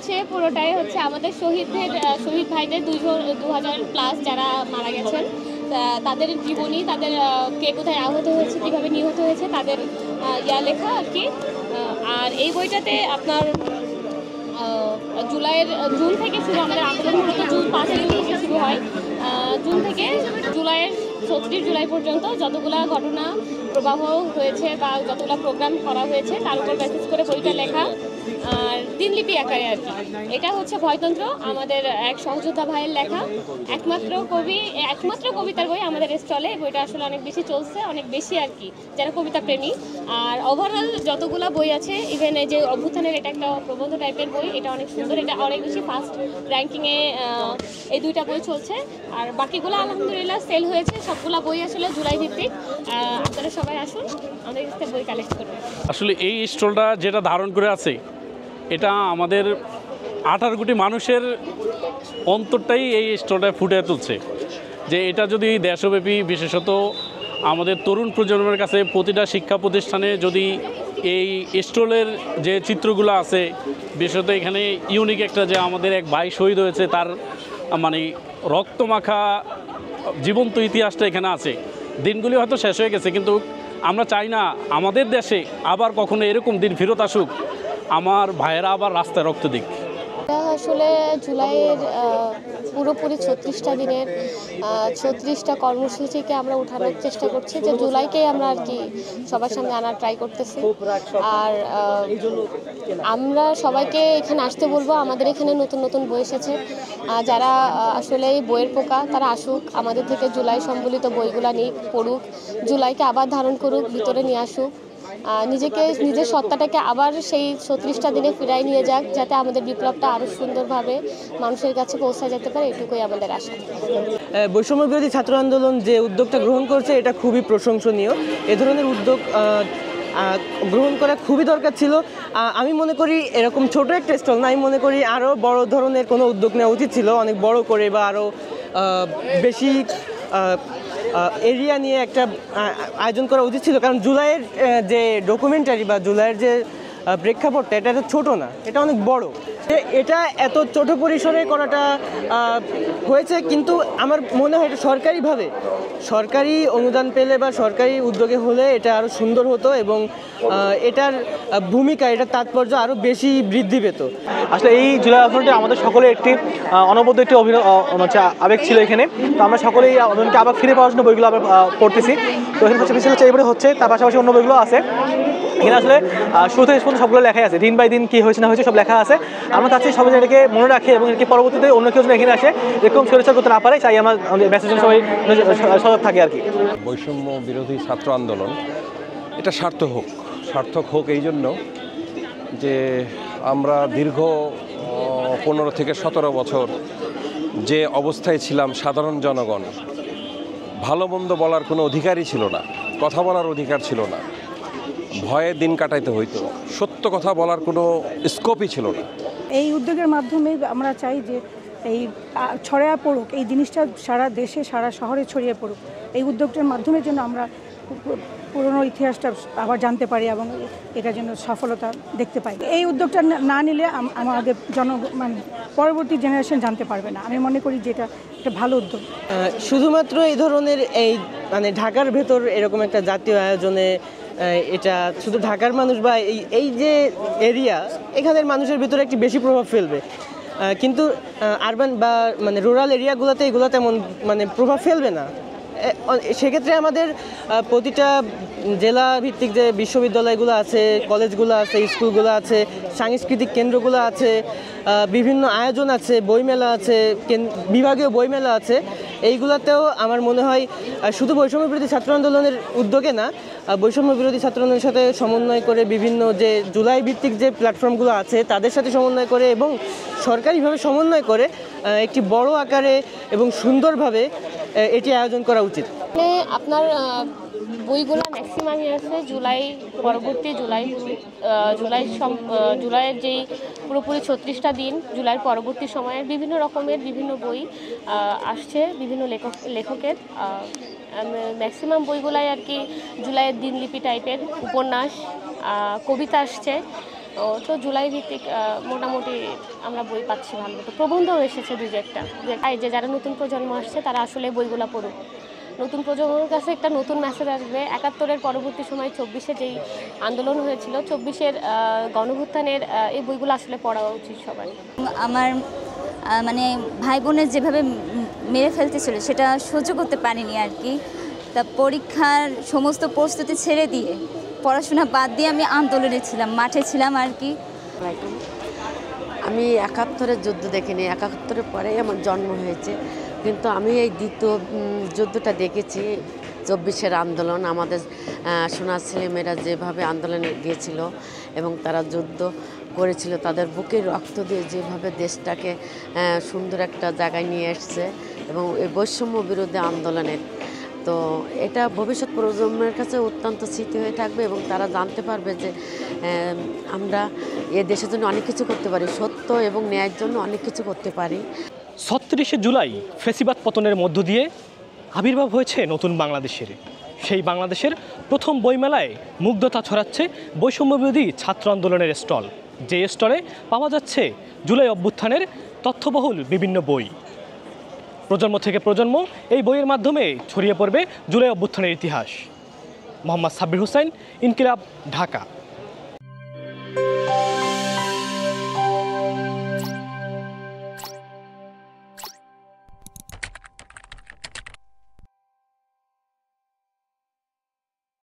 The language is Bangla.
হচ্ছে পুরোটাই হচ্ছে আমাদের শহীদ ভাইদের 2000+ যারা মারা গেছেন, তাদের জীবনী, তাদের কে কোথায় আহত হয়েছে, কীভাবে নিহত হয়েছে, তাদের লেখা আর কি। আর এই বইটাতে আপনার জুন থেকে শুরু, আমাদের আন্দোলন মূলত জুন 5 থেকে শুরু হয়। জুন থেকে জুলাইয়ের 34 জুলাই পর্যন্ত যতগুলা ঘটনা প্রবাহ হয়েছে বা যতগুলা প্রোগ্রাম করা হয়েছে তার উপর বেসিস করে বইটা লেখা, আর দিনলিপি আকারে আর কি। এটা হচ্ছে ভয়তন্ত্র, আমাদের এক সহযোদ্ধা ভাইয়ের লেখা একমাত্র কবিতার বই আমাদের স্টলে। বইটা আসলে অনেক বেশি চলছে, অনেক বেশি আর কি, যারা কবিতা প্রেমী। আর ওভারঅল যতগুলো বই আছে, ইভেন এই যে অভ্যুত্থানের, এটা একটা প্রবন্ধ টাইপের বই, এটা অনেক সুন্দর, এটা অনেক বেশি ফার্স্ট র্যাঙ্কিংয়ে এই দুইটা বই চলছে। আর বাকিগুলো আলহামদুলিল্লাহ সেল হয়েছে, সবগুলো বই আসলে জুলাই ভিত্তিক। আপনারা সবাই আসুন, আমাদের কাছে বই কালেক্ট করুন। আসলে এই স্টলটা যেটা ধারণ করে আছে, এটা আমাদের 18 কোটি মানুষের অন্তরটাই এই স্টলটায় ফুটে তুলছে। যে এটা যদি দেশব্যাপী, বিশেষত আমাদের তরুণ প্রজন্মের কাছে প্রতিটা শিক্ষা প্রতিষ্ঠানে যদি এই স্টলের যে চিত্রগুলো আছে, বিশেষত এখানে ইউনিক একটা, যে আমাদের এক ভাই শহীদ হয়েছে, তার মানে রক্তমাখা জীবন্ত ইতিহাসটা এখানে আছে। দিনগুলি হয়তো শেষ হয়ে গেছে, কিন্তু আমরা চাই না আমাদের দেশে আবার কখনো এরকম দিন ফেরত আসুক, আমার ভাইয়েরা আবার রাস্তায় রক্ত দিক। এটা আসলে জুলাইয়ের পুরোপুরি 36টা দিনের 36টা কর্মসূচিকে আমরা উঠানোর চেষ্টা করছি, যে জুলাইকেই আমরা আর কি সবার সামনে আনার ট্রাই করতেছি। আর আমরা সবাইকে এখানে আসতে বলবো। আমাদের এখানে নতুন নতুন বই এসেছে, যারা আসলে এই বইয়ের পোকা, তারা আসুক, আমাদের থেকে জুলাই সম্বলিত বইগুলা নিক, পড়ুক, জুলাইকে আবার ধারণ করুক, ভিতরে নিয়ে আসুক, নিজের সত্তাটাকে আবার সেই 36টা দিনে ফিরাই নিয়ে যাক, যাতে আমাদের বিপ্লবটা আরও সুন্দরভাবে মানুষের কাছে পৌঁছা যেতে পারে, এটুকুই আমাদের আশা। বৈষম্য বিরোধী ছাত্র আন্দোলন যে উদ্যোগটা গ্রহণ করছে, এটা খুবই প্রশংসনীয়। এ ধরনের উদ্যোগ গ্রহণ করা খুবই দরকার ছিল। আমি মনে করি এরকম ছোট একটা স্টল না, আমি মনে করি আরও বড় ধরনের কোনো উদ্যোগ নেওয়া উচিত ছিল, অনেক বড় করে বা আরও বেশি এরিয়া নিয়ে একটা আয়োজন করা উচিত ছিল। কারণ জুলাইয়ের যে ডকুমেন্টারি বা জুলাইয়ের যে প্রেক্ষাপটটা, এটা ছোট না, এটা অনেক বড়। এটা এত ছোট পরিসরে করাটা হয়েছে, কিন্তু আমার মনে হয় এটা সরকারি অনুদান পেলে বা সরকারি উদ্যোগে হলে এটা আরও সুন্দর হতো, এবং এটার ভূমিকা, এটার তাৎপর্য আরও বেশি বৃদ্ধি পেত। আসলে এই জুলাই আন্দোলনটি আমাদের সকলে একটি অনবদ্য একটি আবেগ ছিল এখানে। তো আমরা সকলেই এই আন্দোলনকে আবার ফিরে পাওয়ার জন্য বইগুলো আবার পড়তেছি। তো এখানে হচ্ছে বিশেষ হচ্ছে এইবারে হচ্ছে, তার পাশাপাশি অন্য বইগুলো আছে। এখানে আসলে শুরু থেকে পর্যন্ত সবগুলো লেখাই আছে, দিন বাই দিন কী হয়েছে না হয়েছে সব লেখা আছে। আমরা চাচ্ছি সবাই এটাকে মনে রাখে এবং এটাকে পরবর্তীতে অন্য কেউ যেন এখানে আসে এরকম স্বৈরাচার করতে না পারে, চাই আমরা মেসেজ সবাই সজাগ থাকে আর কি। বৈষম্য বিরোধী ছাত্র আন্দোলন এটা সার্থক হোক এই জন্য যে আমরা দীর্ঘ 15 থেকে 17 বছর যে অবস্থায় ছিলাম, সাধারণ জনগণ ভালো মন্দ বলার কোনো অধিকারই ছিল না, কথা বলার অধিকার ছিল না, ভয়ে দিন কাটাইতে হইতো, সত্য কথা বলার কোনো স্কোপই ছিল না। এই উদ্যোগের মাধ্যমে আমরা চাই যে এই ছড়িয়ে পড়ুক, এই জিনিসটা সারা দেশে, সারা শহরে ছড়িয়ে পড়ুক। এই উদ্যোগটার মাধ্যমে যেন আমরা পুরনো ইতিহাসটা আবার জানতে পারি এবং এটা যেন সফলতা দেখতে পাই। এই উদ্যোগটা না নিলে আমাদের মানে পরবর্তী জেনারেশন জানতে পারবে না। আমি মনে করি যে এটা একটা ভালো উদ্যোগ। শুধুমাত্র এই ধরনের মানে ঢাকার ভেতর এরকম একটা জাতীয় আয়োজনে, এটা শুধু ঢাকার মানুষ বা এই যে এরিয়া, এখানের মানুষের ভিতরে একটি বেশি প্রভাব ফেলবে, কিন্তু আরবান বা মানে রুরাল এরিয়াগুলোতে এগুলো তেমন মানে প্রভাব ফেলবে না। সেক্ষেত্রে আমাদের প্রতিটা জেলা ভিত্তিক যে বিশ্ববিদ্যালয়গুলো আছে, কলেজগুলো আছে, স্কুলগুলো আছে, সাংস্কৃতিক কেন্দ্রগুলো আছে, বিভিন্ন আয়োজন আছে, বইমেলা আছে, বিভাগীয় বইমেলা আছে, এইগুলোতেও আমার মনে হয় শুধু বৈষম্য বিরোধী ছাত্র আন্দোলনের উদ্যোগে না, বৈষম্য বিরোধী ছাত্র আন্দোলনের সাথে সমন্বয় করে বিভিন্ন যে জুলাই ভিত্তিক যে প্ল্যাটফর্মগুলো আছে তাদের সাথে সমন্বয় করে এবং সরকারিভাবে সমন্বয় করে একটি বড় আকারে এবং সুন্দরভাবে এটি আয়োজন করা উচিত। আপনার বইগুলো ম্যাক্সিমামই আছে জুলাই পরবর্তী, জুলাইয়ের যেই পুরোপুরি 36টা দিন, জুলাইয়ের পরবর্তী সময়ের বিভিন্ন রকমের বিভিন্ন বই আসছে বিভিন্ন লেখকের। ম্যাক্সিমাম বইগুলাই আর কি জুলাইয়ের দিনলিপি টাইপের, উপন্যাস, কবিতা আসছে। তো জুলাই ভিত্তিক মোটামুটি আমরা বই পাচ্ছি ভালো মতো, প্রবন্ধও এসেছে দুই একটা, যে যারা নতুন প্রজন্ম আসছে তারা আসলে বইগুলো পড়ুক, নতুন প্রজন্মের কাছে একটা নতুন মেসেজ আসবে। ৭১-এর পরবর্তী সময় ২৪-এ যেই আন্দোলন হয়েছিল, ২৪-এর গণভুত্থানের এই বইগুলো আসলে পড়া উচিত সবার। আমার মানে ভাই বোনের যেভাবে মেরে ফেলতেছিল সেটা সহ্য করতে পারিনি আর কি। তা পরীক্ষার সমস্ত প্রস্তুতি ছেড়ে দিয়ে, পড়াশোনা বাদ দিয়ে আমি আন্দোলনে ছিলাম, মাঠে ছিলাম আর কি। আমি ৭১-এর যুদ্ধ দেখিনি, ৭১-এর পরেই আমার জন্ম হয়েছে, কিন্তু আমি এই দ্বিতীয় যুদ্ধটা দেখেছি, ২৪-এর আন্দোলন। আমাদের সোনার ছেলেমেয়েরা যেভাবে আন্দোলনে গিয়েছিল এবং তারা যুদ্ধ করেছিল, তাদের বুকে রক্ত দিয়ে যেভাবে দেশটাকে সুন্দর একটা জায়গায় নিয়ে এসছে এবং এই বৈষম্য বিরুদ্ধে আন্দোলনের, তো এটা ভবিষ্যৎ প্রজন্মের কাছে অত্যন্ত স্মৃতি হয়ে থাকবে এবং তারা জানতে পারবে যে আমরা এ দেশের জন্য অনেক কিছু করতে পারি, সত্য এবং ন্যায়ের জন্য অনেক কিছু করতে পারি। ৩৬শে জুলাই ফ্যাসিবাদ পতনের মধ্য দিয়ে আবির্ভাব হয়েছে নতুন বাংলাদেশের। সেই বাংলাদেশের প্রথম বইমেলায় মুগ্ধতা ছড়াচ্ছে বৈষম্যবিরোধী ছাত্র আন্দোলনের স্টল, যে স্টলে পাওয়া যাচ্ছে জুলাই অভ্যুত্থানের তথ্যবহুল বিভিন্ন বই। প্রজন্ম থেকে প্রজন্ম এই বইয়ের মাধ্যমে ছড়িয়ে পড়বে জুলাই অভ্যুত্থানের ইতিহাস। মোহাম্মদ সাব্বির হোসেন, ইনকিলাব, ঢাকা।